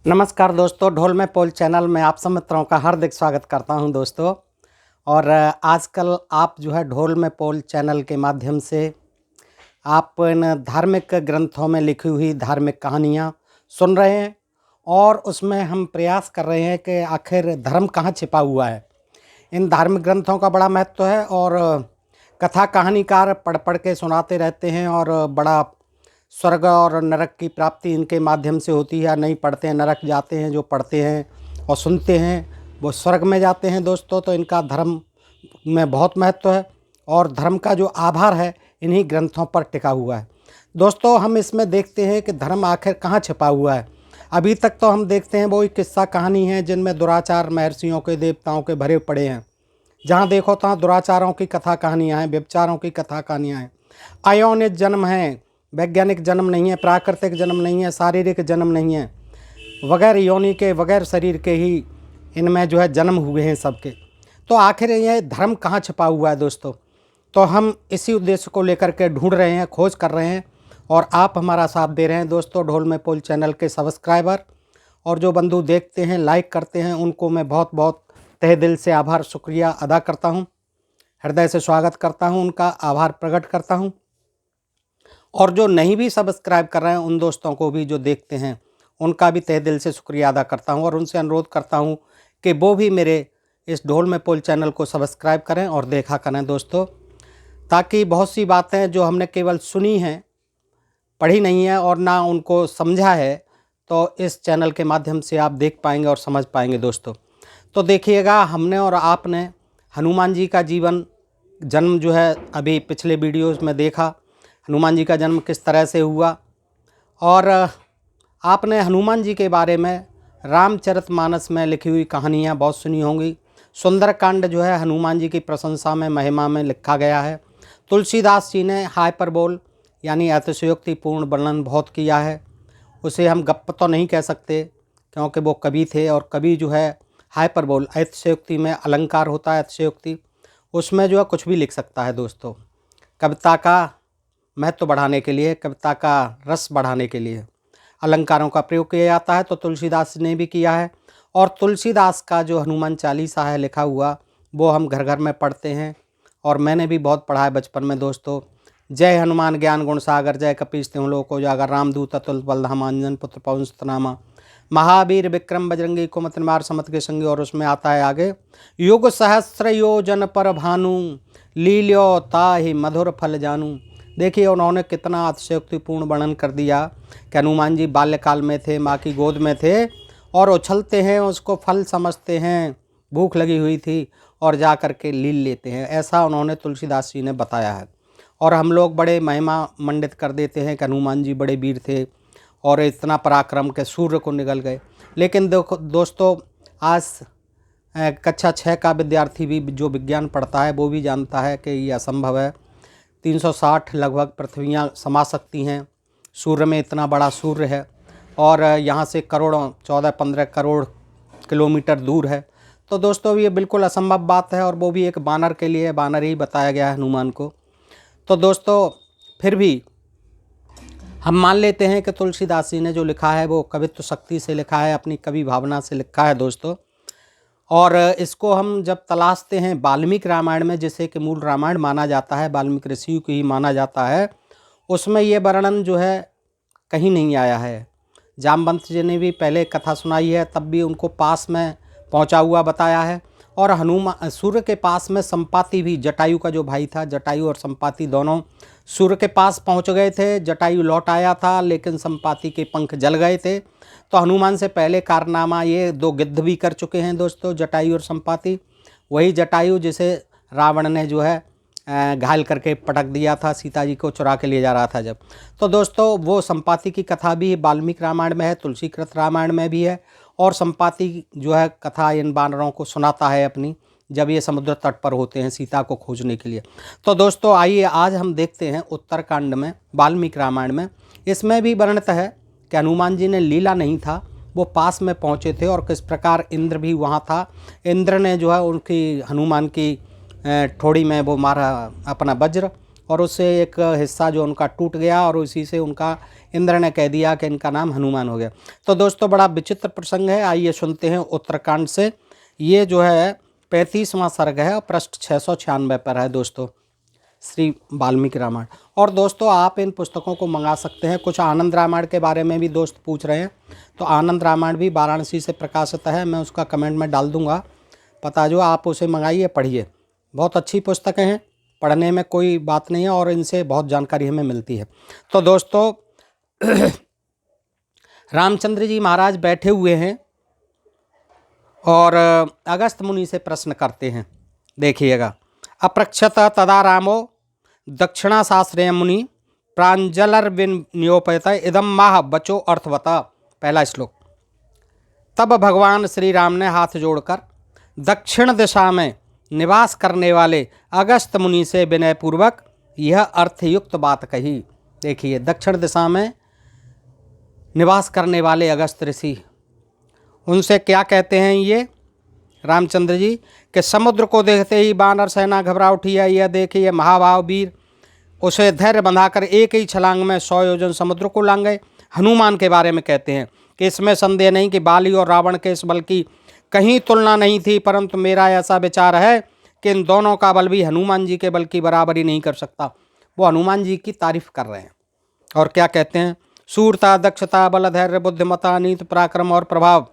नमस्कार दोस्तों, ढोल में पोल चैनल में आप सब मित्रों का हार्दिक स्वागत करता हूं दोस्तों। और आजकल आप जो है ढोल में पोल चैनल के माध्यम से आप इन धार्मिक ग्रंथों में लिखी हुई धार्मिक कहानियां सुन रहे हैं और उसमें हम प्रयास कर रहे हैं कि आखिर धर्म कहाँ छिपा हुआ है। इन धार्मिक ग्रंथों का बड़ा महत्व है और कथा कहानीकार पढ़ पढ़ के सुनाते रहते हैं और बड़ा स्वर्ग और नरक की प्राप्ति इनके माध्यम से होती है। या नहीं पढ़ते हैं नरक जाते हैं, जो पढ़ते हैं और सुनते हैं वो स्वर्ग में जाते हैं दोस्तों। तो इनका धर्म में बहुत महत्व है और धर्म का जो आधार है इन्हीं ग्रंथों पर टिका हुआ है दोस्तों। हम इसमें देखते हैं कि धर्म आखिर कहाँ छिपा हुआ है। अभी तक तो हम देखते हैं वही किस्सा कहानी है जिनमें दुराचार महर्षियों के देवताओं के भरे पड़े हैं। जहाँ देखो तहाँ दुराचारों की कथा कहानियाँ हैं, व्यभिचारों की कथा कहानियाँ हैं। अयौनिक जन्म है, वैज्ञानिक जन्म नहीं है, प्राकृतिक जन्म नहीं है, शारीरिक जन्म नहीं है, बगैर योनि के बगैर शरीर के ही इनमें जो है जन्म हुए हैं सबके। तो आखिर यह धर्म कहाँ छिपा हुआ है दोस्तों। तो हम इसी उद्देश्य को लेकर के ढूंढ रहे हैं, खोज कर रहे हैं और आप हमारा साथ दे रहे हैं दोस्तों। ढोल में पोल चैनल के सब्सक्राइबर और जो बंधु देखते हैं, लाइक करते हैं, उनको मैं बहुत बहुत तहे दिल से आभार शुक्रिया अदा करता हूं, हृदय से स्वागत करता हूं, उनका आभार प्रकट करता हूं। और जो नहीं भी सब्सक्राइब कर रहे हैं उन दोस्तों को भी जो देखते हैं उनका भी तहे दिल से शुक्रिया अदा करता हूं और उनसे अनुरोध करता हूं कि वो भी मेरे इस ढोल में पोल चैनल को सब्सक्राइब करें और देखा करें दोस्तों, ताकि बहुत सी बातें जो हमने केवल सुनी हैं, पढ़ी नहीं है और ना उनको समझा है, तो इस चैनल के माध्यम से आप देख पाएंगे और समझ पाएंगे दोस्तों। तो देखिएगा, हमने और आपने हनुमान जी का जन्म जो है अभी पिछले वीडियोज़ में देखा, हनुमान जी का जन्म किस तरह से हुआ। और आपने हनुमान जी के बारे में रामचरितमानस में लिखी हुई कहानियाँ बहुत सुनी होंगी। सुंदरकांड जो है हनुमान जी की प्रशंसा में, महिमा में लिखा गया है। तुलसीदास जी ने हाइपरबोल यानी अतिशयोक्तिपूर्ण वर्णन बहुत किया है। उसे हम गप्प तो नहीं कह सकते क्योंकि वो कवि थे, और कवि जो है हाइपरबोल, अतिशयोक्ति में अलंकार होता है, अतिशयोक्ति, उसमें जो है कुछ भी लिख सकता है दोस्तों। कविता का महत्व बढ़ाने के लिए, कविता का रस बढ़ाने के लिए अलंकारों का प्रयोग किया जाता है। तो तुलसीदास ने भी किया है और तुलसीदास का जो हनुमान चालीसा है लिखा हुआ, वो हम घर घर में पढ़ते हैं और मैंने भी बहुत पढ़ा है बचपन में दोस्तों। जय हनुमान ज्ञान गुण सागर, जय कपीस तिहुँ लोक उजागर, रामदूत अतुलित बल धामा, अंजन पुत्र पवन सुत नामा, महावीर विक्रम बजरंगी कुमति निवार समत के संगी। और उसमें आता है आगे, युग सहस्र योजन पर भानु, लील्यो ताहि मधुर फल जानू। देखिए उन्होंने कितना अतिशयोक्तिपूर्ण वर्णन कर दिया कि हनुमान जी बाल्यकाल में थे, माँ की गोद में थे और उछलते हैं, उसको फल समझते हैं, भूख लगी हुई थी और जा कर के लील लेते हैं। ऐसा उन्होंने तुलसीदास जी ने बताया है। और हम लोग बड़े महिमा मंडित कर देते हैं कि हनुमान जी बड़े वीर थे और इतना पराक्रम के सूर्य को निगल गए। लेकिन देखो दोस्तों, आज कक्षा 6 का विद्यार्थी भी जो विज्ञान पढ़ता है वो भी जानता है कि ये असंभव है। 360 लगभग पृथ्वियाँ समा सकती हैं सूर्य में, इतना बड़ा सूर्य है और यहाँ से करोड़ों 14-15 करोड़ किलोमीटर दूर है। तो दोस्तों ये बिल्कुल असंभव बात है और वो भी एक बानर के लिए, बानर ही बताया गया है हनुमान को। तो दोस्तों फिर भी हम मान लेते हैं कि तुलसीदास जी ने जो लिखा है वो कवित्व शक्ति से लिखा है, अपनी कवि भावना से लिखा है दोस्तों। और इसको हम जब तलाशते हैं वाल्मीकि रामायण में, जिसे कि मूल रामायण माना जाता है, वाल्मीकि ऋषि को ही माना जाता है, उसमें ये वर्णन जो है कहीं नहीं आया है। जामवंत जी ने भी पहले कथा सुनाई है, तब भी उनको पास में पहुंचा हुआ बताया है। और हनुमान सूर्य के पास में संपाति भी, जटायु का जो भाई था, जटायु और संपाति दोनों सूर्य के पास पहुंच गए थे। जटायु लौट आया था लेकिन संपाति के पंख जल गए थे। तो हनुमान से पहले कारनामा ये 2 गिद्ध भी कर चुके हैं दोस्तों, जटायु और संपाति। वही जटायु जिसे रावण ने जो है घायल करके पटक दिया था, सीता जी को चुरा के ले जा रहा था जब। तो दोस्तों वो संपाति की कथा भी वाल्मीकि रामायण में है, तुलसीकृत रामायण में भी है। और संपाति जो है कथा इन बानरों को सुनाता है अपनी, जब ये समुद्र तट पर होते हैं सीता को खोजने के लिए। तो दोस्तों आइए आज हम देखते हैं उत्तरकांड में, वाल्मीकि रामायण में। इसमें भी वर्णित है कि हनुमान जी ने लीला नहीं था, वो पास में पहुँचे थे और किस प्रकार इंद्र भी वहाँ था। इंद्र ने जो है उनकी हनुमान की ठोड़ी में वो मारा अपना वज्र और उससे एक हिस्सा जो उनका टूट गया और उसी से उनका इंद्र ने कह दिया कि इनका नाम हनुमान हो गया। तो दोस्तों बड़ा विचित्र प्रसंग है, आइए सुनते हैं उत्तरकांड से। ये जो है 35वां सर्ग है और पृष्ठ 696 पर है दोस्तों, श्री वाल्मीकि रामायण। और दोस्तों आप इन पुस्तकों को मंगा सकते हैं। कुछ आनंद रामायण के बारे में भी दोस्त पूछ रहे हैं, तो आनंद रामायण भी वाराणसी से प्रकाशित है, मैं उसका कमेंट में डाल दूंगा पता, जो आप उसे मंगाइए, पढ़िए। बहुत अच्छी पुस्तकें हैं, पढ़ने में कोई बात नहीं है और इनसे बहुत जानकारी हमें मिलती है। तो दोस्तों रामचंद्र जी महाराज बैठे हुए हैं और अगस्त मुनि से प्रश्न करते हैं, देखिएगा। अपृक्षत तदा रामो दक्षिणाशास्त्रेय मुनि प्रांजलर्विन्योपयत इदम माह बचो अर्थवता। पहला श्लोक। तब भगवान श्री राम ने हाथ जोड़कर दक्षिण दिशा में निवास करने वाले अगस्त मुनि से विनयपूर्वक यह अर्थयुक्त बात कही। देखिए, दक्षिण दिशा में निवास करने वाले अगस्त ऋषि, उनसे क्या कहते हैं ये रामचंद्र जी कि समुद्र को देखते ही वानर सेना घबरा उठी है। यह देखिए महाभाव वीर उसे धैर्य बंधाकर एक ही छलांग में 100 योजन समुद्र को लांग गए। हनुमान के बारे में कहते हैं कि इसमें संदेह नहीं कि बाली और रावण के इस बल की कहीं तुलना नहीं थी, परंतु मेरा ऐसा विचार है कि इन दोनों का बल भी हनुमान जी के बल की बराबरी नहीं कर सकता। वो हनुमान जी की तारीफ कर रहे हैं और क्या कहते हैं, शूरता, दक्षता, बल, धैर्य, बुद्धिमता, नीति, पराक्रम और प्रभाव,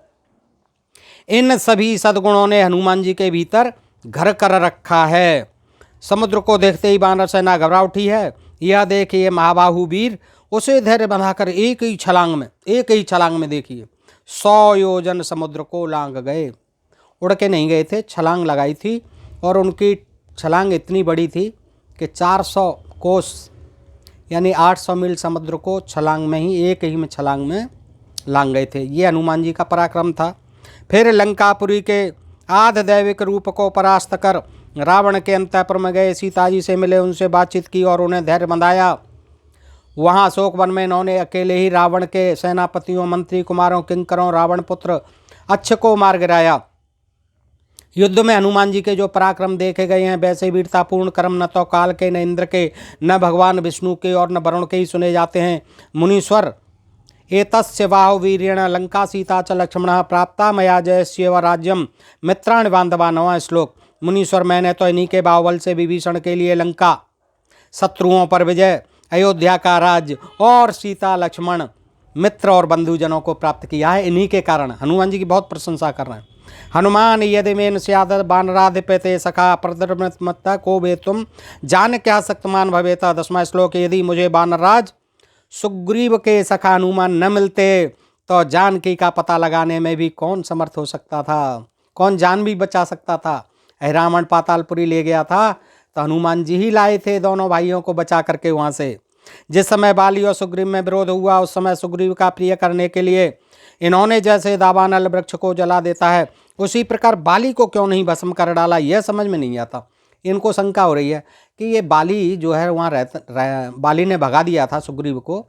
इन सभी सद्गुणों ने हनुमान जी के भीतर घर कर रखा है। समुद्र को देखते ही वानर सेना घबरा उठी है। यह देखिए महाबाहु वीर उसे धैर्य बंधाकर एक ही छलांग में देखिए 100 योजन समुद्र को लांग गए। उड़ के नहीं गए थे, छलांग लगाई थी और उनकी छलांग इतनी बड़ी थी कि 400 कोस यानी 800 मील समुद्र को छलांग में ही, एक ही में छलांग में लांग गए थे। ये हनुमान जी का पराक्रम था। फिर लंकापुरी के आध दैविक रूप को परास्त कर रावण के अंतःपुर में गए, सीता जी से मिले, उनसे बातचीत की और उन्हें धैर्य बंधाया। वहाँ अशोक वन में इन्होंने अकेले ही रावण के सेनापतियों, मंत्री, कुमारों, किंकरों, रावण पुत्र अच्छ को मार गिराया। युद्ध में हनुमान जी के जो पराक्रम देखे गए हैं, वैसे वीरतापूर्ण कर्म न तो काल के, न इंद्र के, न भगवान विष्णु के और न वरुण के ही सुने जाते हैं। मुनीश्वर एतस्य बाहु वीर्येण लंका सीता च लक्ष्मणः प्राप्ता मया जयस्येव राज्यम मित्राणि बांधवा। 9वां श्लोक। मुनीश्वर, मैंने तो इन्हीं के बाहुबल से विभीषण के लिए लंका, शत्रुओं पर विजय, अयोध्या का राज्य और सीता, लक्ष्मण, मित्र और बंधुजनों को प्राप्त किया है। इन्हीं के कारण हनुमान जी की बहुत प्रशंसा कर रहे हैं। हनुमान यदि मेन स्याद बानराधिपते सखा प्रदर्मत को वे तुम जान क्या शक्तमान भवेता। 10वां श्लोक। यदि मुझे वानरराज सुग्रीव के सखा हनुमान न मिलते तो जानकी का पता लगाने में भी कौन समर्थ हो सकता था, कौन जान भी बचा सकता था। रावण पातालपुरी ले गया था तो हनुमान जी ही लाए थे दोनों भाइयों को बचा करके वहाँ से। जिस समय बाली और सुग्रीव में विरोध हुआ, उस समय सुग्रीव का प्रिय करने के लिए इन्होंने जैसे दावानल वृक्ष को जला देता है, उसी प्रकार बाली को क्यों नहीं भस्म कर डाला, यह समझ में नहीं आता। इनको शंका हो रही है कि ये बाली जो है वहाँ बाली ने भगा दिया था सुग्रीव को,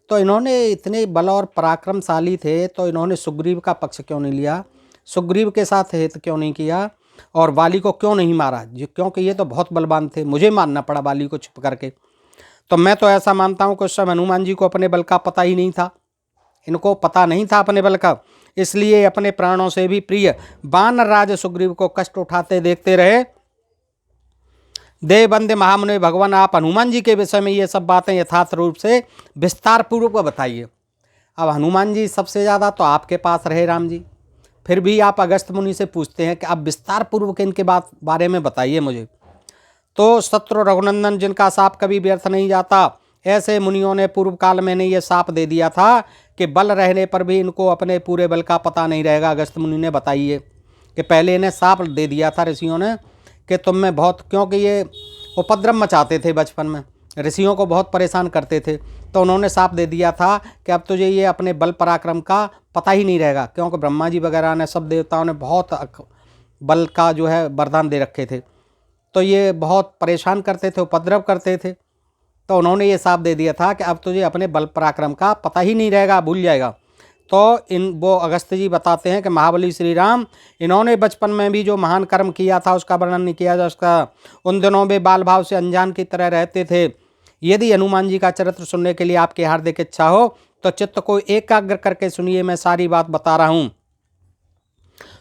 तो इन्होंने इतने बल और पराक्रमशाली थे तो इन्होंने सुग्रीव का पक्ष क्यों नहीं लिया, सुग्रीव के साथ हित क्यों नहीं किया और बाली को क्यों नहीं मारा, क्योंकि ये तो बहुत बलवान थे, मुझे मारना पड़ा बाली को छुप करके। तो मैं तो ऐसा मानता हूँ कि उस समय हनुमान जी को अपने बल का पता ही नहीं था, इनको पता नहीं था अपने बल का, इसलिए अपने प्राणों से भी प्रिय वानर राज सुग्रीव को कष्ट उठाते देखते रहे। देवबंदे महामुनि भगवान, आप हनुमान जी के विषय में ये सब बातें यथार्थ रूप से विस्तार पूर्वक बताइए। अब हनुमान जी सबसे ज़्यादा तो आपके पास रहे राम जी, फिर भी आप अगस्त मुनि से पूछते हैं कि आप विस्तार पूर्वक इनके बारे में बताइए मुझे। तो शत्रु रघुनंदन जिनका साप कभी व्यर्थ नहीं जाता, ऐसे मुनियों ने पूर्व काल में यह साप दे दिया था कि बल रहने पर भी इनको अपने पूरे बल का पता नहीं रहेगा। अगस्त मुनि ने बताइए कि पहले इन्हें साप दे दिया था ऋषियों ने कि तुम में बहुत, क्योंकि ये उपद्रव मचाते थे बचपन में, ऋषियों को बहुत परेशान करते थे, तो उन्होंने साप दे दिया था कि अब तुझे ये अपने बल पराक्रम का पता ही नहीं रहेगा, क्योंकि ब्रह्मा जी वगैरह ने, सब देवताओं ने बहुत बल का जो है वरदान दे रखे थे, तो ये बहुत परेशान करते थे, उपद्रव करते थे। तो उन्होंने ये साप दे दिया था कि अब तुझे अपने बल पराक्रम का पता ही नहीं रहेगा, भूल जाएगा। तो वो अगस्त जी बताते हैं कि महाबली श्री राम इन्होंने बचपन में भी जो महान कर्म किया था उसका वर्णन नहीं किया जा सकता। उन दिनों वे बाल भाव से अनजान की तरह रहते थे। यदि हनुमान जी का चरित्र सुनने के लिए आपकी हार्दिक इच्छा हो तो चित्त को एकाग्र करके सुनिए, मैं सारी बात बता रहा हूँ।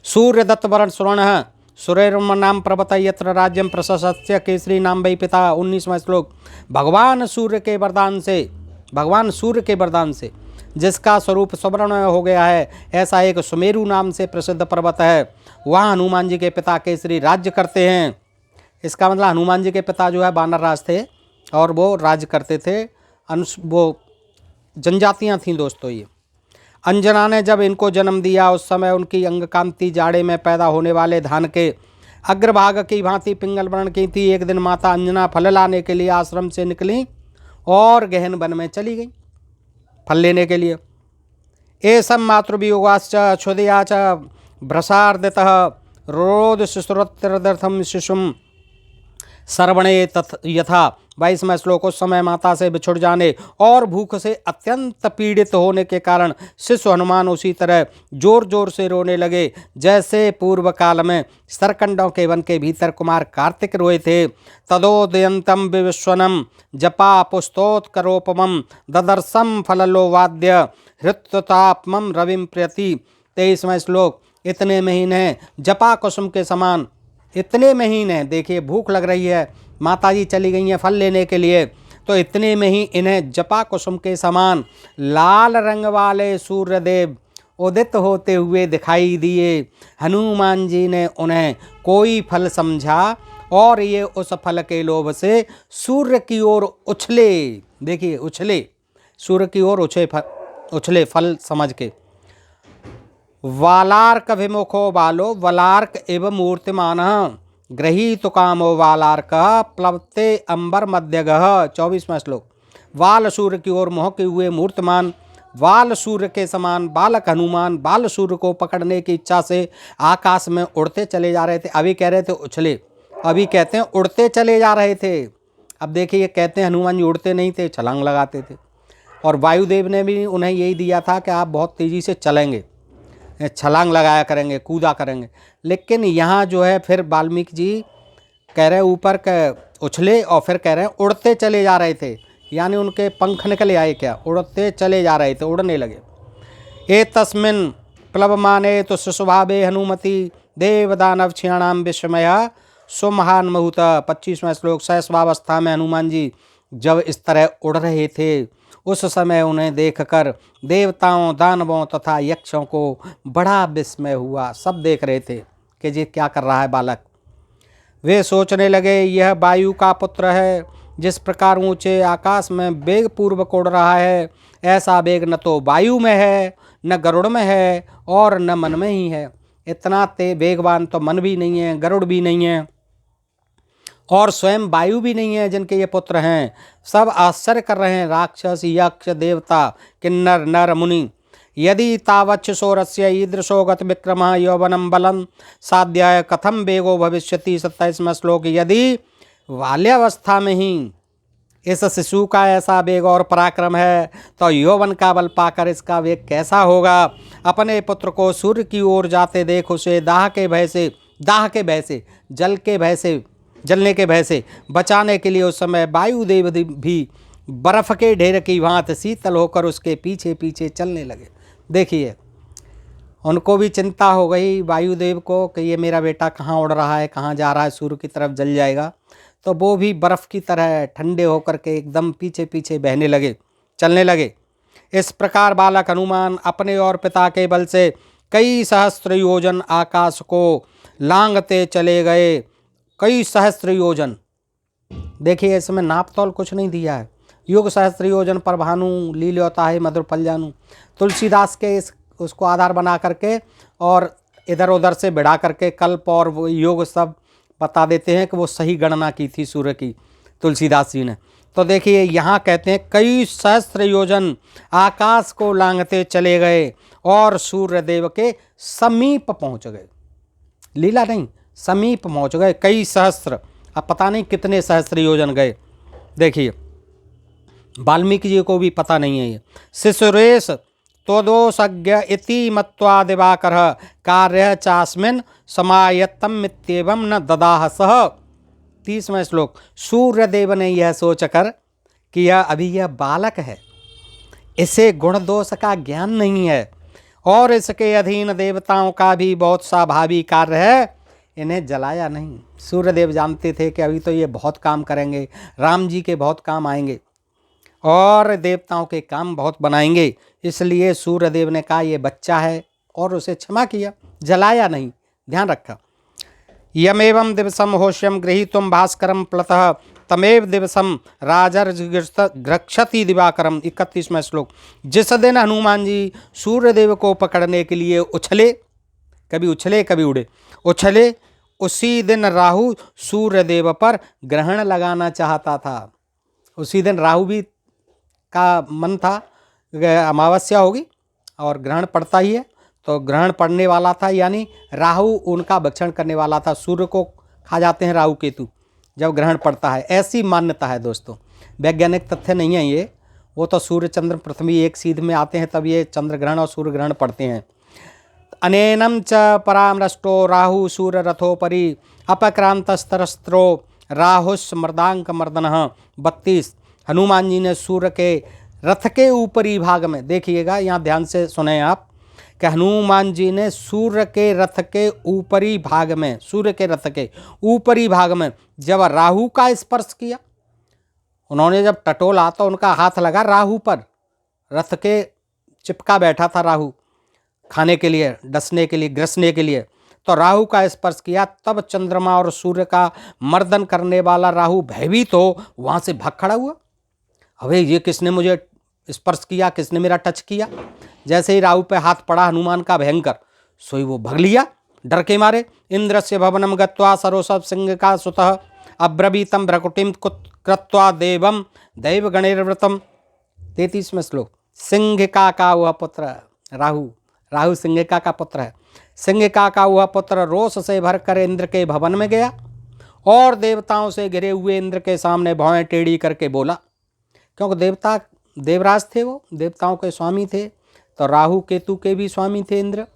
सूर्य दत्त वरण स्वर्ण सुरेर्म नाम प्रवत यत्र राज्यम प्रशस्य केसरी नाम वै पिता। 19वां श्लोक। भगवान सूर्य के वरदान से जिसका स्वरूप स्वर्ण हो गया है, ऐसा एक सुमेरु नाम से प्रसिद्ध पर्वत है, वहाँ हनुमान जी के पिता केसरी राज्य करते हैं। इसका मतलब हनुमान जी के पिता जो है वानर राज थे और वो राज्य करते थे। वो जनजातियाँ थीं दोस्तों। ये अंजना ने जब इनको जन्म दिया उस समय उनकी अंग कांति जाड़े में पैदा होने वाले धान के अग्रभाग की भांति पिंगल वर्ण की थी। एक दिन माता अंजना फल लाने के लिए आश्रम से निकली और गहन वन में चली गई फल लेने के लिए। एसम मातृवियोगाश्च क्षुदयाच भ्रसार्दितः रोद शिशुरोत्तरदर्थम शिशुम सर्वणे तथ यथा। 22वां श्लोक। उस समय माता से बिछुड़ जाने और भूख से अत्यंत पीड़ित होने के कारण शिशु हनुमान उसी तरह जोर जोर से रोने लगे जैसे पूर्व काल में सरकंडों के वन के भीतर कुमार कार्तिक रोए थे। तदोदयंतम विश्वनम जपा पुस्तोत्करोपमम ददर्शम फललो वाद्य हृत्तापमम रविम प्रति। 23वां श्लोक। इतने महीने जपा कुसुम के समान, इतने महीने देखिए भूख लग रही है, माताजी चली गई हैं फल लेने के लिए, तो इतने में ही इन्हें जपा कुसुम के समान लाल रंग वाले सूर्यदेव उदित होते हुए दिखाई दिए। हनुमान जी ने उन्हें कोई फल समझा और ये उस फल के लोभ से सूर्य की ओर उछले। देखिए उछले, सूर्य की ओर उछले फल समझ के। वालार्क विमुखो बालो वलार्क एवं मूर्तिमान गृहीत कामो वालार्क प्लवते अंबर मध्यगः। 24वां श्लोक। वाल सूर्य की ओर मुँह के हुए मूर्तिमान वाल सूर्य के समान बालक हनुमान बाल सूर्य को पकड़ने की इच्छा से आकाश में उड़ते चले जा रहे थे। अभी कह रहे थे उछले, अभी कहते हैं उड़ते चले जा रहे थे। अब देखिए ये कहते हैं हनुमान जी उड़ते नहीं थे, छलांग लगाते थे। और वायुदेव ने भी उन्हें यही दिया था कि आप बहुत तेज़ी से चलेंगे, छलांग लगाया करेंगे, कूदा करेंगे। लेकिन यहाँ जो है फिर वाल्मीकि जी कह रहे ऊपर उछले और फिर कह रहे हैं उड़ते चले जा रहे थे, यानी उनके पंख निकले आए क्या, उड़ते चले जा रहे थे, उड़ने लगे। ए तस्मिन् प्लवमाने तो सुस्वभावे हनुमति देवदानव क्षीणाम विस्मय सुमहान मुहूर्त। 25वां श्लोक। सहस्वावस्था में हनुमान जी जब इस तरह उड़ रहे थे उस समय उन्हें देखकर देवताओं दानवों तथा यक्षों को बड़ा विस्मय हुआ। सब देख रहे थे कि ये क्या कर रहा है बालक। वे सोचने लगे यह वायु का पुत्र है, जिस प्रकार ऊंचे आकाश में वेग पूर्वक उड़ रहा है ऐसा वेग न तो वायु में है न गरुड़ में है और न मन में ही है। इतना वेगवान तो मन भी नहीं है, गरुड़ भी नहीं है और स्वयं वायु भी नहीं है जिनके ये पुत्र हैं। सब आश्चर्य कर रहे हैं, राक्षस यक्ष देवता किन्नर नर मुनि। यदि तावच्छोरस्य ईदृशो गत विक्रम यौवनम बलम साध्याय कथम वेगो भविष्यति। 27वां श्लोक। यदि बाल्यावस्था में ही इस शिशु का ऐसा वेग और पराक्रम है तो यौवन का बल पाकर इसका वेग कैसा होगा। अपने पुत्र को सूर्य की ओर जाते देख उसे दाह के भय से जलने के भय से बचाने के लिए उस समय वायुदेव भी बर्फ के ढेर की भांति शीतल होकर उसके पीछे पीछे चलने लगे। देखिए उनको भी चिंता हो गई वायुदेव को कि ये मेरा बेटा कहाँ उड़ रहा है, कहाँ जा रहा है, सूर्य की तरफ जल जाएगा। तो वो भी बर्फ़ की तरह ठंडे होकर के एकदम पीछे पीछे बहने लगे, चलने लगे। इस प्रकार बालक हनुमान अपने और पिता के बल से कई सहस्त्र योजन आकाश को लांघते चले गए। कई सहस्त्र योजन, देखिए इसमें नाप तौल कुछ नहीं दिया है। युग सहस्त्र योजन पर भानु लील्योता है मधुर फल जानू। तुलसीदास के उसको आधार बना करके और इधर उधर से बिड़ा करके कल्प और योग सब बता देते हैं कि वो सही गणना की थी सूर्य की तुलसीदास जी ने। तो देखिए यहाँ कहते हैं कई सहस्त्र योजन आकाश को लांघते चले गए और सूर्यदेव के समीप पहुँच गए। लीला नहीं, समीप पहुँच गए। कई सहस्त्र, अब पता नहीं कितने सहस्त्र योजन गए। देखिए वाल्मीकि जी को भी पता नहीं है ये। शिशुरेश त्वदोषज्ञ इति मत्वा दिवाकरः कार्य चास्मिन् समायत्तमित्येवं न ददाह सः। 30वां श्लोक। सूर्यदेव ने यह सोचकर कि यह बालक है, इसे गुण दोष का ज्ञान नहीं है और इसके अधीन देवताओं का भी बहुत सा भावी कार्य है, इन्हें जलाया नहीं। सूर्यदेव जानते थे कि अभी तो ये बहुत काम करेंगे, राम जी के बहुत काम आएंगे और देवताओं के काम बहुत बनाएंगे, इसलिए सूर्यदेव ने कहा ये बच्चा है और उसे क्षमा किया, जलाया नहीं, ध्यान रखा। यमेवं दिवसम होश्यम गृहीतुम भास्करम प्लतः तमेव दिवसम राजर्षति दिवाकरम। 31वां श्लोक। जिस दिन हनुमान जी सूर्यदेव को पकड़ने के लिए उछले कभी उड़े, उछले, उसी दिन राहु सूर्यदेव पर ग्रहण लगाना चाहता था। उसी दिन राहु भी का मन था, अमावस्या होगी और ग्रहण पड़ता ही है, तो ग्रहण पड़ने वाला था, यानी राहु उनका भक्षण करने वाला था। सूर्य को खा जाते हैं राहु केतु जब ग्रहण पड़ता है, ऐसी मान्यता है दोस्तों। वैज्ञानिक तथ्य नहीं है ये, वो तो सूर्य चंद्र पृथ्वी एक सीध में आते हैं तब ये चंद्र ग्रहण और सूर्य ग्रहण पड़ते हैं। अनेनम च परामृष्टो राहु सूर्य रथोपरि अपक्रांतस्तरस्त्रो राहुस मर्दांक मर्दनः। 32। हनुमान जी ने सूर्य के रथ के ऊपरी भाग में, देखिएगा यहाँ ध्यान से सुने आप, कि हनुमान जी ने सूर्य के रथ के ऊपरी भाग में, सूर्य के रथ के ऊपरी भाग में जब राहु का स्पर्श किया, उन्होंने जब टटोला तो उनका हाथ लगा राहु पर, रथ के चिपका बैठा था राहु खाने के लिए, डसने के लिए, ग्रसने के लिए, तो राहु का स्पर्श किया, तब चंद्रमा और सूर्य का मर्दन करने वाला राहु भयभीत हो वहाँ से भाग खड़ा हुआ। अबे ये किसने मुझे स्पर्श किया, किसने मेरा टच किया। जैसे ही राहु पे हाथ पड़ा हनुमान का भयंकर, सोई वो भग लिया डर के मारे। इंद्र से भवनम गत्वा सरोसव सिंह का सुतः अब्रवीतम भ्रकुटिम कृत्वा देवम दैव गणेरव्रतम। 33वां श्लोक। सिंहिका का वह पुत्र राहु सिंहिका का पुत्र है। सिंहिका का वह पुत्र रोष से भरकर इंद्र के भवन में गया और देवताओं से घिरे हुए इंद्र के सामने भौएं टेढ़ी करके बोला, क्योंकि देवराज थे, वो देवताओं के स्वामी थे, तो राहु केतु के भी स्वामी थे इंद्र।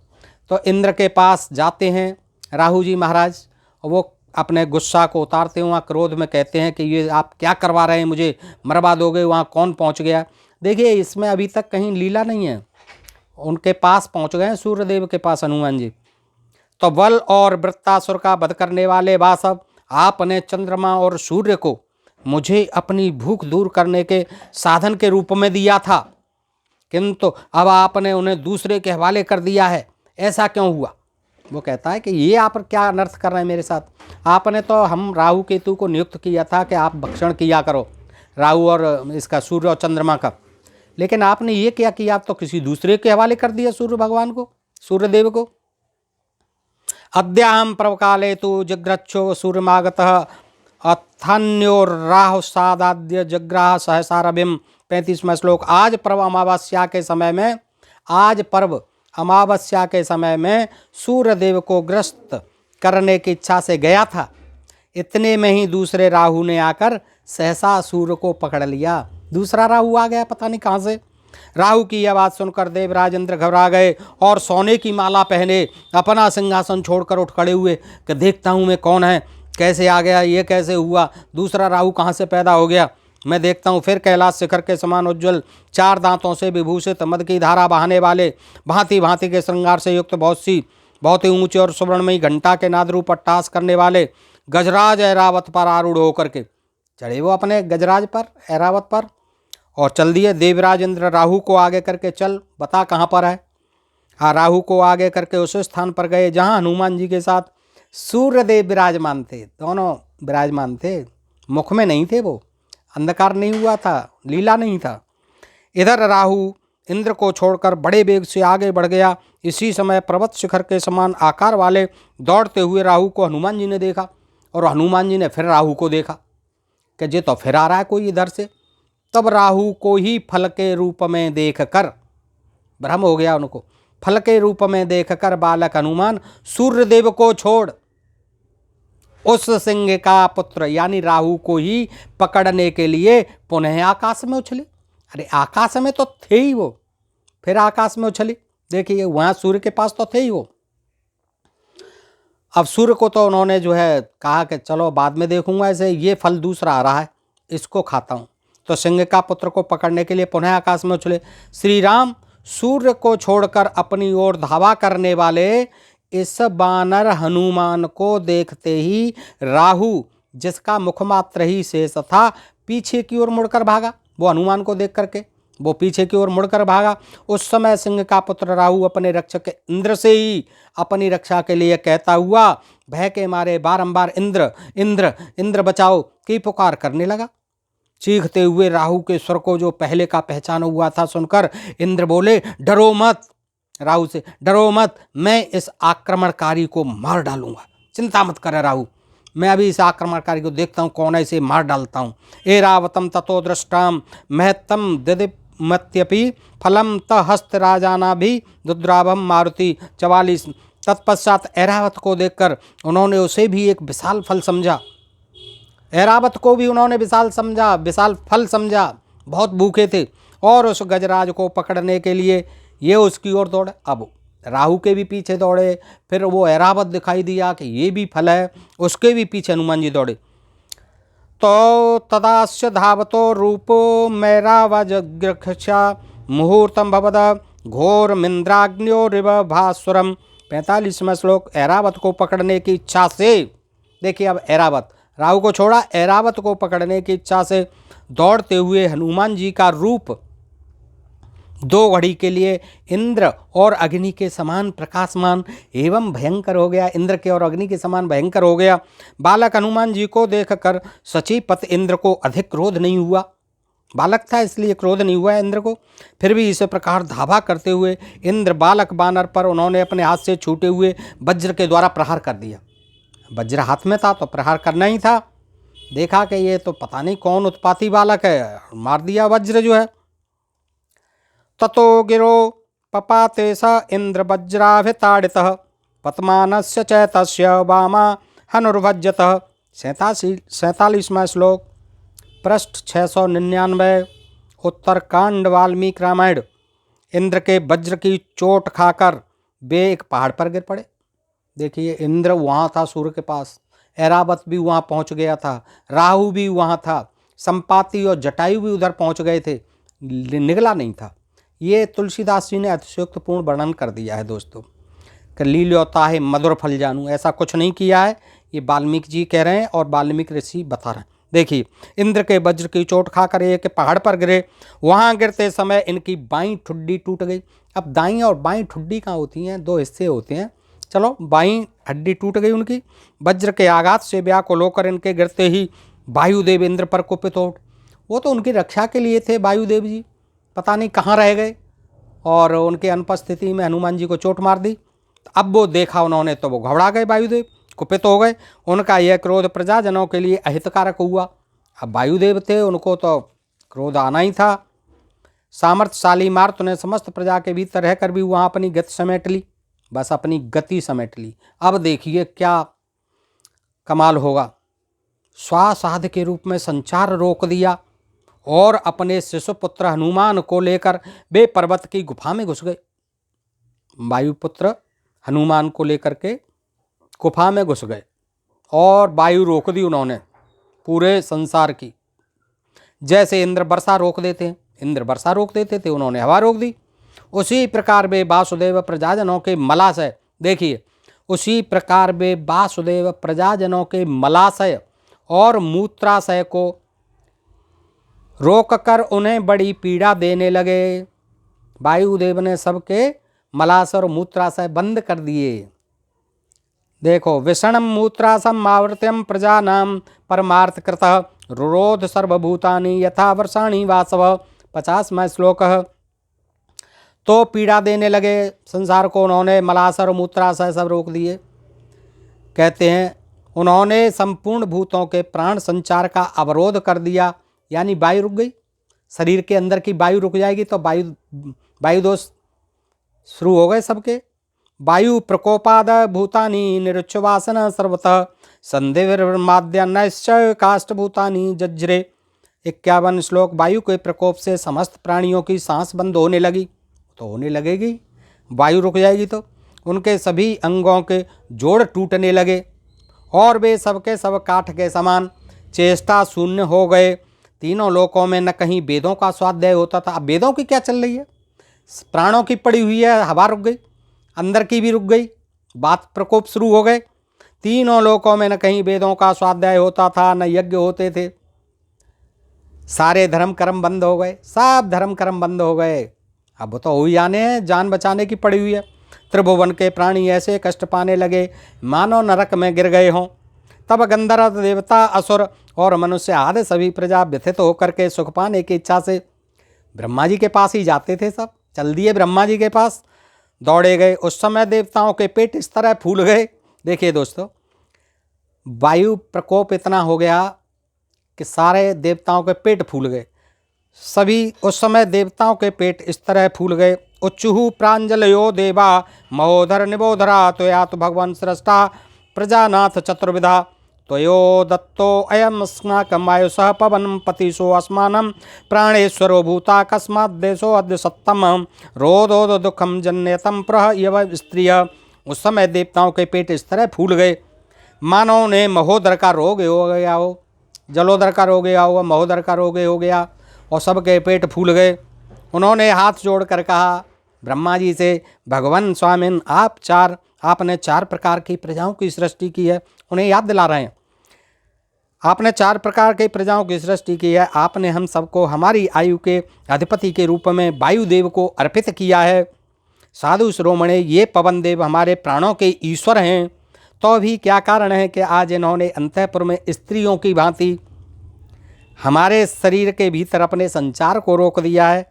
तो इंद्र के पास जाते हैं राहु जी महाराज, और वो अपने गुस्सा को उतारते हैं, वहाँ क्रोध में कहते हैं कि ये आप क्या करवा रहे हैं, मुझे मरवा दोगे, वहाँ कौन पहुँच गया। देखिए इसमें अभी तक कहीं लीला नहीं है, उनके पास पहुँच गए हैं सूर्यदेव के पास हनुमान जी। तो बल और वृत्तासुर का वध करने वाले वासव, आपने चंद्रमा और सूर्य को मुझे अपनी भूख दूर करने के साधन के रूप में दिया था, किंतु अब आपने उन्हें दूसरे के हवाले कर दिया है, ऐसा क्यों हुआ। वो कहता है कि ये आप क्या अनर्थ कर रहे हैं मेरे साथ। आपने तो हम राहु केतु को नियुक्त किया था कि आप भक्षण किया करो राहु और इसका सूर्य और चंद्रमा का, लेकिन आपने ये क्या किया, आप तो किसी दूसरे के हवाले कर दिया सूर्य भगवान को, सूर्यदेव को। अद्याहम प्रवकाले तो जग्रच्छो सूर्यमागतः अथन्यो राहु सादाद्य जग्राह सहसारभिम। 35वां श्लोक। आज पर्व अमावस्या के समय में सूर्यदेव को ग्रस्त करने की इच्छा से गया था, इतने में ही दूसरे राहु ने आकर सहसा सूर्य को पकड़ लिया। दूसरा राहु आ गया पता नहीं कहाँ से। राहु की आवाज़ सुनकर देवराज इंद्र घबरा गए और सोने की माला पहने अपना सिंहासन छोड़कर उठ खड़े हुए कि देखता हूँ मैं कौन है, कैसे आ गया, ये कैसे हुआ, दूसरा राहु कहाँ से पैदा हो गया, मैं देखता हूँ। फिर कैलाश शिखर के समान उज्ज्वल 4 दांतों से विभूषित मद की धारा बहाने वाले भांति भांति के श्रृंगार से युक्त बहुत ही ऊंचे और सुवर्णमयी घंटा के नाद रूप अट्टहास करने वाले गजराज ऐरावत पर आरूढ़ होकर के चढ़े वो अपने गजराज पर, ऐरावत पर, और चल दिए। देवराज इंद्र राहु को आगे करके चल बता कहाँ पर है। हाँ, राहु को आगे करके उस स्थान पर गए जहाँ हनुमान जी के साथ सूर्यदेव विराजमान थे। दोनों विराजमान थे, मुख में नहीं थे, वो अंधकार नहीं हुआ था, लीला नहीं था। इधर राहु इंद्र को छोड़कर बड़े वेग से आगे बढ़ गया। इसी समय पर्वत शिखर के समान आकार वाले दौड़ते हुए राहु को हनुमान जी ने देखा, और हनुमान जी ने फिर राहु को देखा कि ये तो फिर आ रहा है कोई इधर से। तब राहु को ही फल के रूप में देखकर भ्रम हो गया उनको। फल के रूप में देखकर बालक हनुमान सूर्यदेव को छोड़ उस सिंह का पुत्र यानी राहु को ही पकड़ने के लिए पुनः आकाश में उछले। अरे आकाश में तो थे ही वो, फिर आकाश में उछली। देखिए वहाँ सूर्य के पास तो थे ही वो। अब सूर्य को तो उन्होंने जो है कहा कि चलो बाद में देखूंगा, ऐसे ये फल दूसरा आ रहा है, इसको खाता हूँ। तो सिंह का पुत्र को पकड़ने के लिए पुनः आकाश में उछले। श्री राम सूर्य को छोड़कर अपनी ओर धावा करने वाले इस बानर हनुमान को देखते ही राहु, जिसका मुखमात्र ही शेष था, पीछे की ओर मुड़कर भागा। वो हनुमान को देख करके वो पीछे की ओर मुड़कर भागा। उस समय सिंह का पुत्र राहु अपने रक्षक इंद्र से ही अपनी रक्षा के लिए कहता हुआ भय के मारे बारंबार इंद्र इंद्र इंद्र बचाओ की पुकार करने लगा। चीखते हुए राहु के स्वर को जो पहले का पहचान हुआ था सुनकर इंद्र बोले, डरो मत। राहु से, डरो मत, मैं इस आक्रमणकारी को मार डालूंगा। चिंता मत कर राहु, मैं अभी इस आक्रमणकारी को देखता हूँ कौन है, इसे मार डालता हूँ। एरावतम ततो दृष्टाम महत्तम दिदिमत्यपि फलम तहस्त राजाना भी दुद्राभम मारुति 44। तत्पश्चात ऐरावत को देखकर उन्होंने उसे भी एक विशाल फल समझा। ऐरावत को भी उन्होंने विशाल फल समझा। बहुत भूखे थे और उस गजराज को पकड़ने के लिए ये उसकी ओर दौड़े। अब राहु के भी पीछे दौड़े, फिर वो ऐरावत दिखाई दिया कि ये भी फल है, उसके भी पीछे हनुमान जी दौड़े। तो तदास्य धावतो रूपो मैरावजग्रक्षा मुहूर्तम भवद घोर मिंद्राग्न्यो रिव भास्वरम। 45वां श्लोक। ऐरावत को पकड़ने की इच्छा से, देखिए अब ऐरावत, राहु को छोड़ा, ऐरावत को पकड़ने की इच्छा से दौड़ते हुए हनुमान जी का रूप 2 घड़ी के लिए इंद्र और अग्नि के समान प्रकाशमान एवं भयंकर हो गया। इंद्र के और अग्नि के समान भयंकर हो गया। बालक हनुमान जी को देखकर सचीपत इंद्र को अधिक क्रोध नहीं हुआ। बालक था इसलिए क्रोध नहीं हुआ इंद्र को। फिर भी इस प्रकार धावा करते हुए इंद्र बालक बानर पर उन्होंने अपने हाथ से छूटे हुए वज्र के द्वारा प्रहार कर दिया। वज्र हाथ में था तो प्रहार करना ही था। देखा कि ये तो पता नहीं कौन उत्पाती बालक है, मार दिया वज्र जो है। ततो गिरो पपाते स इंद्र वज्राभिताड़ितः पतमानस्य चैतस्य वामा हनुर्भज्यतः। 47वां श्लोक। पृष्ठ 699, उत्तरकांड वाल्मीकि रामायण। इंद्र के वज्र की चोट खाकर वे एक पहाड़ पर गिर पड़े। देखिए इंद्र वहाँ था सूर्य के पास, ऐरावत भी वहाँ पहुँच गया था, राहु भी वहाँ था, संपाति और जटायु भी उधर पहुँच गए थे, निगला नहीं था। ये तुलसीदास जी ने अतिशयोक्तपूर्ण वर्णन कर दिया है दोस्तों। कि लील्योता है मधुर फल जानू, ऐसा कुछ नहीं किया है, ये वाल्मीकि जी कह रहे हैं और वाल्मीकि ऋषि बता रहे हैं। देखिए इंद्र के वज्र की चोट खाकर एक पहाड़ पर गिरे। वहाँ गिरते समय इनकी बाईं ठुड्डी टूट गई। अब दाईं और बाईं ठुड्डी कहाँ होती हैं, 2 हिस्से होते हैं। चलो बाईं हड्डी टूट गई उनकी। वज्र के आघात से व्याकुल होकर इनके गिरते ही वायुदेव इंद्र पर कुपित हो। वो तो उनकी रक्षा के लिए थे वायुदेव जी, पता नहीं कहाँ रह गए और उनके अनुपस्थिति में हनुमान जी को चोट मार दी। अब वो देखा उन्होंने तो वो घबरा गए, वायुदेव कुपित हो गए। उनका यह क्रोध प्रजाजनों के लिए अहितकारक हुआ। अब वायुदेव थे, उनको तो क्रोध आना ही था। सामर्थ्यशाली मारुत ने समस्त प्रजा के भीतर रहकर भी वहाँ अपनी गति समेट ली, बस अपनी गति समेट ली। अब देखिए क्या कमाल होगा। स्वासाध के रूप में संचार रोक दिया और अपने शिशुपुत्र हनुमान को लेकर वे पर्वत की गुफा में घुस गए। वायुपुत्र हनुमान को लेकर के गुफा में घुस गए और वायु रोक दी उन्होंने पूरे संसार की। जैसे इंद्र वर्षा रोक देते हैं, इंद्र वर्षा रोक देते थे, उन्होंने हवा रोक दी। उसी प्रकार वे वासुदेव प्रजाजनों के मलाशय, देखिए उसी प्रकार वे वासुदेव प्रजाजनों के मलाशय और मूत्राशय को रोककर उन्हें बड़ी पीड़ा देने लगे। वायुदेव ने सबके मलाशय और मूत्राशय बंद कर दिए। देखो विषणम मूत्रासम आवृत्यम प्रजानाम परमार्थ कृतः रुरोध सर्वभूतानि यथा वर्षाणि वासव। 50वां श्लोक। तो पीड़ा देने लगे संसार को उन्होंने, मलाशय और मूत्राशय सब रोक दिए। कहते हैं उन्होंने संपूर्ण भूतों के प्राण संचार का अवरोध कर दिया, यानी वायु रुक गई। शरीर के अंदर की वायु रुक जाएगी तो वायु दोष शुरू हो गए सबके। वायु प्रकोपाद भूतानि निरुच्छवासन सर्वतः संधिर्माद्यान्नश्च काष्ठभूतानि जज्रे। 51 श्लोक। वायु के प्रकोप से समस्त प्राणियों की सांस बंद होने लगी, तो होने लगेगी, वायु रुक जाएगी तो उनके सभी अंगों के जोड़ टूटने लगे और वे सबके सब काठ के समान चेष्टा शून्य हो गए। तीनों लोकों में न कहीं वेदों का स्वाध्याय होता था। अब वेदों की क्या चल रही है, प्राणों की पड़ी हुई है, हवा रुक गई, अंदर की भी रुक गई, बात प्रकोप शुरू हो गए। तीनों लोकों में न कहीं वेदों का स्वाध्याय होता था, न यज्ञ होते थे, सारे धर्म कर्म बंद हो गए, सब धर्म कर्म बंद हो गए। अब तो हो ही जाने हैं, जान बचाने की पड़ी हुई है। त्रिभुवन के प्राणी ऐसे कष्ट पाने लगे मानो नरक में गिर गए हों। तब गंधर्व देवता असुर और मनुष्य आदि सभी प्रजा व्यथित होकर के सुख पाने की इच्छा से ब्रह्मा जी के पास ही जाते थे। सब चल दिए ब्रह्मा जी के पास, दौड़े गए। उस समय देवताओं के पेट इस तरह फूल गए। देखिए दोस्तों, वायु प्रकोप इतना हो गया कि सारे देवताओं के पेट फूल गए। सभी उस समय देवताओं के पेट इस तरह फूल गए। उच्चुहु प्रांजलयो देवा महोदर निबोधरा त्वया तो भगवान सृष्टा प्रजानाथ चतुर्विधा त्वयो दत्तो अयम अस्माकं वायुसः पवनं पतिशो अस्मानं प्राणेश्वरो भूता कस्मात् देशो अद्य सत्तम रोदो दुखम जन्यतम प्रह यव स्त्रिय। उस समय देवताओं के पेट इस तरह फूल गए मानव ने महोदर का रोग हो गया हो, जलोदर का रोग हो, महोदर का रोग हो गया और सबके पेट फूल गए। उन्होंने हाथ जोड़कर कहा ब्रह्मा जी से, भगवान स्वामिन आपने 4 प्रकार की प्रजाओं की सृष्टि की है। उन्हें याद दिला रहे हैं, आपने 4 प्रकार की प्रजाओं की सृष्टि की है। आपने हम सबको हमारी आयु के अधिपति के रूप में वायुदेव को अर्पित किया है। साधु शिरोमणे, ये पवन देव हमारे प्राणों के ईश्वर हैं, तो भी क्या कारण है कि आज इन्होंने अंतःपुर में स्त्रियों की भांति हमारे शरीर के भीतर अपने संचार को रोक दिया है।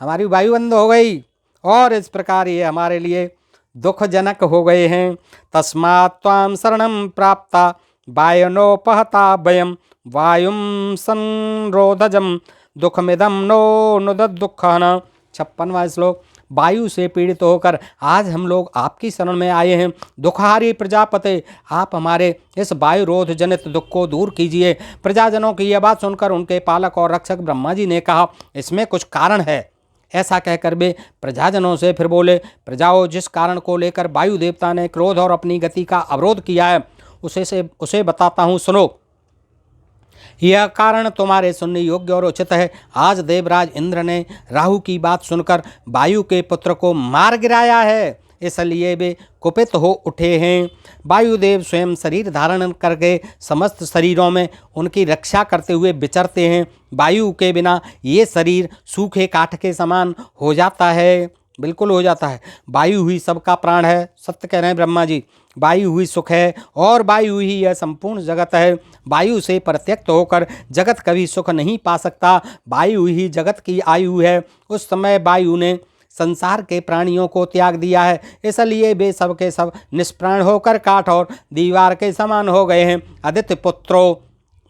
हमारी वायु बंद हो गई और इस प्रकार ये हमारे लिए दुखजनक हो गए हैं। तस्मात् त्वां शरणं प्राप्ता वायुनोपहता वयं वायुं संरोधजं दुखमिदं नो नुदत् दुःखन। 56वां श्लोक। वायु से पीड़ित होकर आज हम लोग आपकी शरण में आए हैं। दुखहारी प्रजापते, आप हमारे इस वायु रोध जनित दुख को दूर कीजिए। प्रजाजनों की यह बात सुनकर उनके पालक और रक्षक ब्रह्मा जी ने कहा, इसमें कुछ कारण है। ऐसा कहकर वे प्रजाजनों से फिर बोले, प्रजाओं, जिस कारण को लेकर वायु देवता ने क्रोध और अपनी गति का अवरोध किया है उसे बताता हूँ, सुनो। यह कारण तुम्हारे सुनने योग्य और उचित है। आज देवराज इंद्र ने राहु की बात सुनकर वायु के पुत्र को मार गिराया है, इसलिए वे कुपित हो उठे हैं। वायुदेव स्वयं शरीर धारण करके समस्त शरीरों में उनकी रक्षा करते हुए विचरते हैं। वायु के बिना ये शरीर सूखे काठ के समान हो जाता है, बिल्कुल हो जाता है। वायु हुई सबका प्राण है, सत्य कह रहे हैं ब्रह्मा जी। वायु हुई सुख है और वायु ही यह संपूर्ण जगत है। वायु से प्रत्यक्त होकर जगत कभी सुख नहीं पा सकता। वायु ही जगत की आयु है। उस समय वायु ने संसार के प्राणियों को त्याग दिया है, इसलिए वे सब के सब निष्प्राण होकर काठ और दीवार के समान हो गए हैं। आदित्य पुत्रों,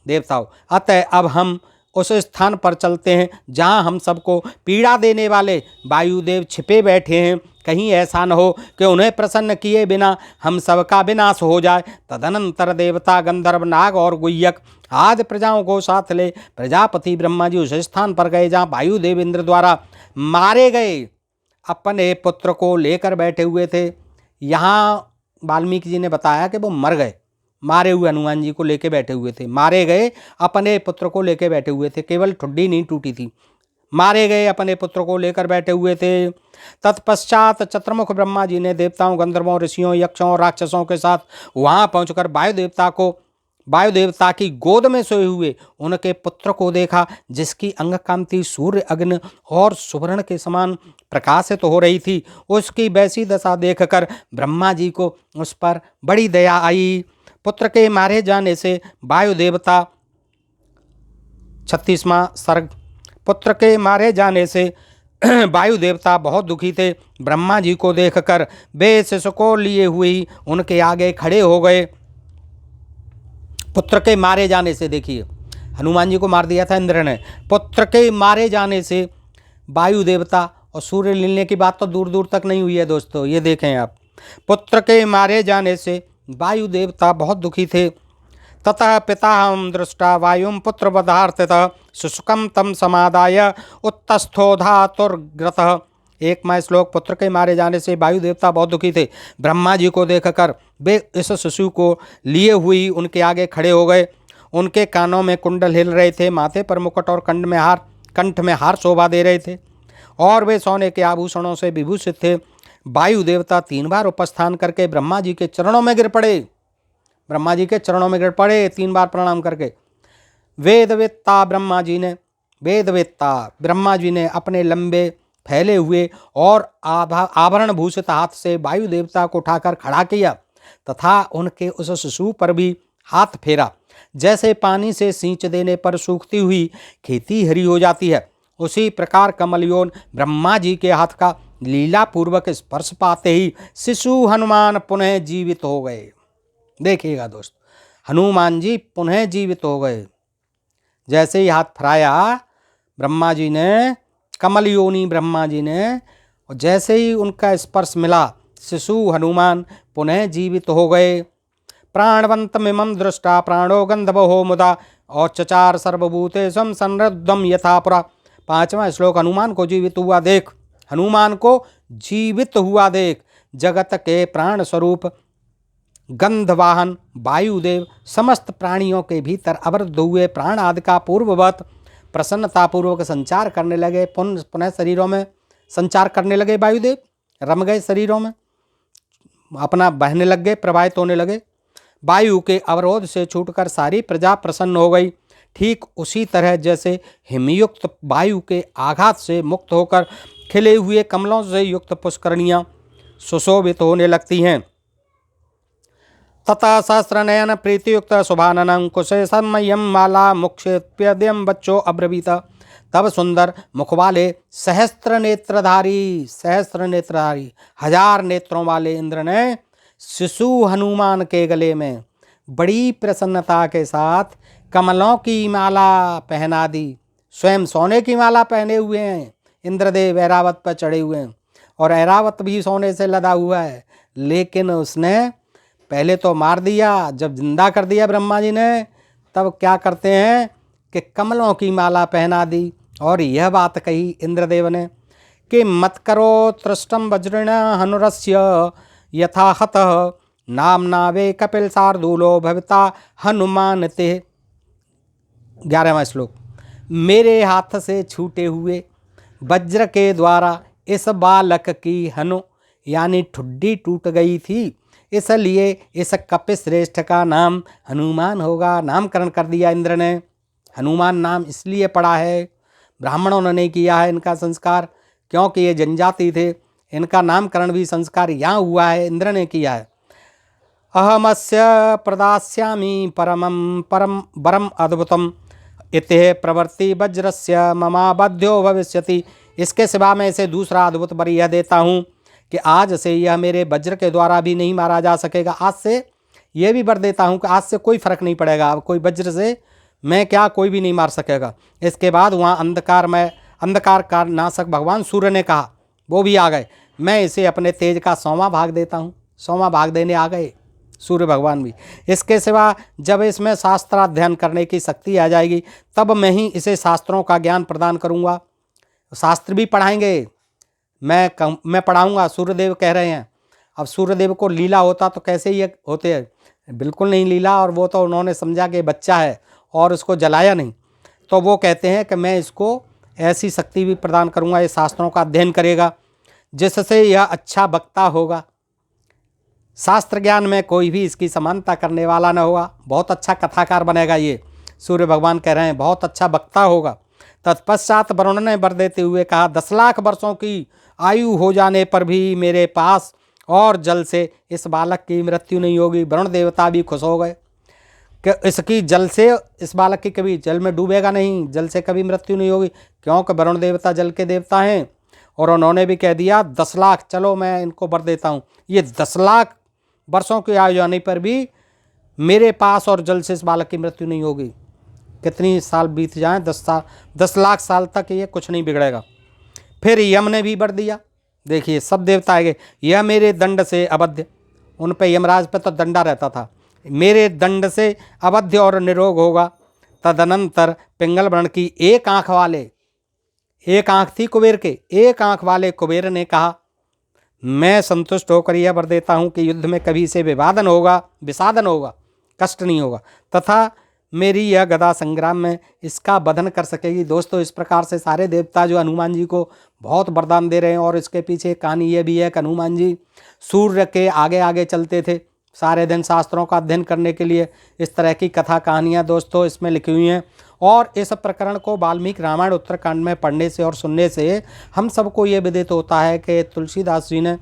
देवताओं, अतः अब हम उस स्थान पर चलते हैं जहाँ हम सबको पीड़ा देने वाले वायुदेव छिपे बैठे हैं। कहीं ऐसा न हो कि उन्हें प्रसन्न किए बिना हम सबका विनाश हो जाए। तदनंतर देवता, गंधर्व, नाग और गुह्यक आदि प्रजाओं को साथ ले प्रजापति ब्रह्मा जी उस स्थान पर गए जहाँ वायुदेव इंद्र द्वारा मारे गए अपने पुत्र को लेकर बैठे हुए थे। यहाँ वाल्मीकि जी ने बताया कि वो मर गए, मारे हुए हनुमान जी को लेके बैठे हुए थे, मारे गए अपने पुत्र को लेके बैठे हुए थे, केवल ठुड्डी नहीं टूटी थी, मारे गए अपने पुत्र को लेकर बैठे हुए थे। तत्पश्चात चतुर्मुख ब्रह्मा जी ने देवताओं, गंधर्वों, ऋषियों, यक्षों और राक्षसों के साथ वहां पहुंचकर वायुदेवता की गोद में सोए हुए उनके पुत्र को देखा, जिसकी अंग कांति सूर्य, अग्नि और सुवर्ण के समान प्रकाशित हो रही थी। उसकी वैसी दशा देखकर ब्रह्मा जी को उस पर बड़ी दया आई। पुत्र के मारे जाने से वायुदेवता, 36वां सर्ग। पुत्र के मारे जाने से वायुदेवता बहुत दुखी थे। ब्रह्मा जी को देखकर वे शिशु को लिए हुए ही उनके आगे खड़े हो गए। पुत्र के मारे जाने से, देखिए हनुमान जी को मार दिया था इंद्र ने, पुत्र के मारे जाने से वायु देवता, और सूर्य लीलने की बात तो दूर दूर तक नहीं हुई है दोस्तों, ये देखें आप। पुत्र के मारे जाने से वायु देवता बहुत दुखी थे। ततः पिताहं दृष्टा वायुं पुत्रवधार्थितः शुष्कं तं समादाय उत्तस्थो धातुर्ग्रतः एक माह श्लोक पुत्र के मारे जाने से वायु देवता बहुत दुखी थे। ब्रह्मा जी को देखकर वे इस शिशु को लिए हुई उनके आगे खड़े हो गए। उनके कानों में कुंडल हिल रहे थे, माथे पर मुकुट और कंठ में हार शोभा दे रहे थे और वे सोने के आभूषणों से विभूषित थे। वायु देवता 3 बार उपस्थान करके ब्रह्मा जी के चरणों में गिर पड़े। ब्रह्मा जी के चरणों में गिर पड़े 3 बार प्रणाम करके। वेदवेत्ता ब्रह्मा जी ने अपने लंबे फैले हुए और आभरण भूषित हाथ से वायु देवता को उठाकर खड़ा किया तथा उनके उस शिशु पर भी हाथ फेरा। जैसे पानी से सींच देने पर सूखती हुई खेती हरी हो जाती है, उसी प्रकार कमलयोन ब्रह्मा जी के हाथ का लीला पूर्वक स्पर्श पाते ही शिशु हनुमान पुनः जीवित हो गए। देखिएगा दोस्त, हनुमान जी पुनः जीवित हो गए। जैसे ही हाथ फराया ब्रह्मा जी ने, कमलयोनी ब्रह्मा जी ने, और जैसे ही उनका स्पर्श मिला शिशु हनुमान पुनः जीवित हो गए। प्राणवंतमिमं दृष्टा प्राणो गंधवहो मुदा और चचार सर्वभूतेषु संरब्धं यथा पुरा। 5वां श्लोक, हनुमान को जीवित हुआ देख, हनुमान को जीवित हुआ देख जगत के प्राण स्वरूप गंधवाहन वायुदेव समस्त प्राणियों के भीतर अवरुद्ध हुए प्राण आदि का पूर्ववत प्रसन्नतापूर्वक संचार करने लगे। पुनः शरीरों में संचार करने लगे। वायुदेव रम गए शरीरों में, अपना बहने लग गए, प्रवाहित होने लगे। वायु के अवरोध से छूटकर सारी प्रजा प्रसन्न हो गई। ठीक उसी तरह जैसे हिमयुक्त वायु के आघात से मुक्त होकर खिले हुए कमलों से युक्त पुष्करणियां सुशोभित होने लगती हैं। तथा सहस्रनयन प्रीतियुक्त शुभाननं कुशे सम्मयम माला मुक्षेप्यद्यम बच्चों अब्रवीत। तब सुंदर मुख वाले सहस्त्र नेत्रधारी 1000 नेत्रों वाले इंद्र ने शिशु हनुमान के गले में बड़ी प्रसन्नता के साथ कमलों की माला पहना दी। स्वयं सोने की माला पहने हुए हैं इंद्रदेव, ऐरावत पर चढ़े हुए हैं और ऐरावत भी सोने से लदा हुआ है। लेकिन उसने पहले तो मार दिया, जब जिंदा कर दिया ब्रह्मा जी ने, तब क्या करते हैं कि कमलों की माला पहना दी। और यह बात कही इंद्रदेव ने कि मत करो तृष्टम वज्रेण हनुरस्य यथा हतः नामना वे कपिल शार्दूलो भविता हनुमान ते। 11वां श्लोक, मेरे हाथ से छूटे हुए वज्र के द्वारा इस बालक की हनु यानी ठुड्डी टूट गई थी, इसलिए इस कपिल श्रेष्ठ का नाम हनुमान होगा। नामकरण कर दिया इंद्र ने। हनुमान नाम इसलिए पड़ा है, ब्राह्मणों ने नहीं किया है इनका संस्कार, क्योंकि ये जनजाति थे। इनका नामकरण भी संस्कार यहाँ हुआ है, इंद्र ने किया है। अहमस्य प्रदास्यामि परम वरम अद्भुतम इति प्रवृत्ति वज्रस्य ममाबध्यो भविष्यति। इसके सिवा मैं इसे दूसरा अद्भुत वर यह देता हूँ कि आज से यह मेरे वज्र के द्वारा भी नहीं मारा जा सकेगा। आज से यह भी वर देता हूँ कि आज से कोई फर्क नहीं पड़ेगा, अब कोई वज्र से मैं क्या कोई भी नहीं मार सकेगा। इसके बाद वहाँ अंधकार का नाशक भगवान सूर्य ने कहा, वो भी आ गए, मैं इसे अपने तेज का 100वां भाग देता हूँ। 100वां भाग देने आ गए सूर्य भगवान भी। इसके सिवा जब इसमें शास्त्राध्ययन करने की शक्ति आ जाएगी तब मैं ही इसे शास्त्रों का ज्ञान प्रदान करूँगा। शास्त्र भी पढ़ाएंगे, मैं पढ़ाऊँगा, सूर्यदेव कह रहे हैं। अब सूर्यदेव को लीला होता तो कैसे ये होते हैं, बिल्कुल नहीं लीला। और वो तो उन्होंने समझा कि बच्चा है और उसको जलाया नहीं, तो वो कहते हैं कि मैं इसको ऐसी शक्ति भी प्रदान करूँगा, ये शास्त्रों का अध्ययन करेगा जिससे यह अच्छा वक्ता होगा। शास्त्र ज्ञान में कोई भी इसकी समानता करने वाला न होगा। बहुत अच्छा कथाकार बनेगा ये, सूर्य भगवान कह रहे हैं, बहुत अच्छा वक्ता होगा। तत्पश्चात वरुण ने वर देते हुए कहा, 10 लाख वर्षों की आयु हो जाने पर भी मेरे पास और जल से इस बालक की मृत्यु नहीं होगी। वरुण देवता भी खुश हो गए कि इसकी जल से, इस बालक की कभी जल में डूबेगा नहीं, जल से कभी मृत्यु नहीं होगी, क्योंकि वरुण देवता जल के देवता हैं। और उन्होंने भी कह दिया 10 लाख, चलो मैं इनको वर देता हूँ, ये 10 लाख वर्षों की आयु जाने पर भी मेरे पास और जल से इस बालक की मृत्यु नहीं होगी। कितनी साल बीत जाएं, 10 लाख साल तक ये कुछ नहीं बिगड़ेगा। फिर यम ने भी वर दिया। देखिए सब देवता आए, यह मेरे दंड से अवध्य, उन पे यमराज पे तो दंडा रहता था, मेरे दंड से अवध्य और निरोग होगा। तदनंतर पिंगल वर्ण की एक आँख वाले, एक आंख थी कुबेर के, एक आंख वाले कुबेर ने कहा, मैं संतुष्ट होकर यह वर देता हूँ कि युद्ध में कभी से विषादन होगा, कष्ट नहीं होगा, तथा मेरी यह गदा संग्राम में इसका वधन कर सकेगी। दोस्तों, इस प्रकार से सारे देवता जो हनुमान जी को बहुत वरदान दे रहे हैं, और इसके पीछे कहानी ये भी है कि हनुमान जी सूर्य के आगे आगे चलते थे सारे दिन शास्त्रों का अध्ययन करने के लिए। इस तरह की कथा कहानियाँ दोस्तों इसमें लिखी हुई हैं, और इस प्रकरण को वाल्मीकि रामायण उत्तरकांड में पढ़ने से और सुनने से हम सबको ये विदित होता है कि तुलसीदास जी ने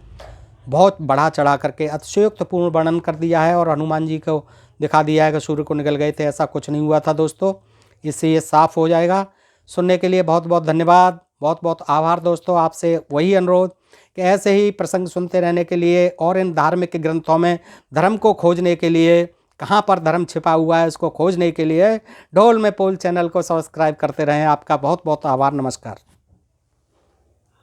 बहुत बढ़ा चढ़ा करके अतिशयोक्तपूर्ण वर्णन कर दिया है, और हनुमान जी को दिखा दिया है कि सूर्य को निकल गए थे, ऐसा कुछ नहीं हुआ था दोस्तों। इससे ये साफ हो जाएगा। सुनने के लिए बहुत बहुत धन्यवाद, बहुत बहुत आभार दोस्तों। आपसे वही अनुरोध कि ऐसे ही प्रसंग सुनते रहने के लिए, और इन धार्मिक ग्रंथों में धर्म को खोजने के लिए, कहाँ पर धर्म छिपा हुआ है उसको खोजने के लिए ढोल में पोल चैनल को सब्सक्राइब करते रहें। आपका बहुत बहुत आभार, नमस्कार।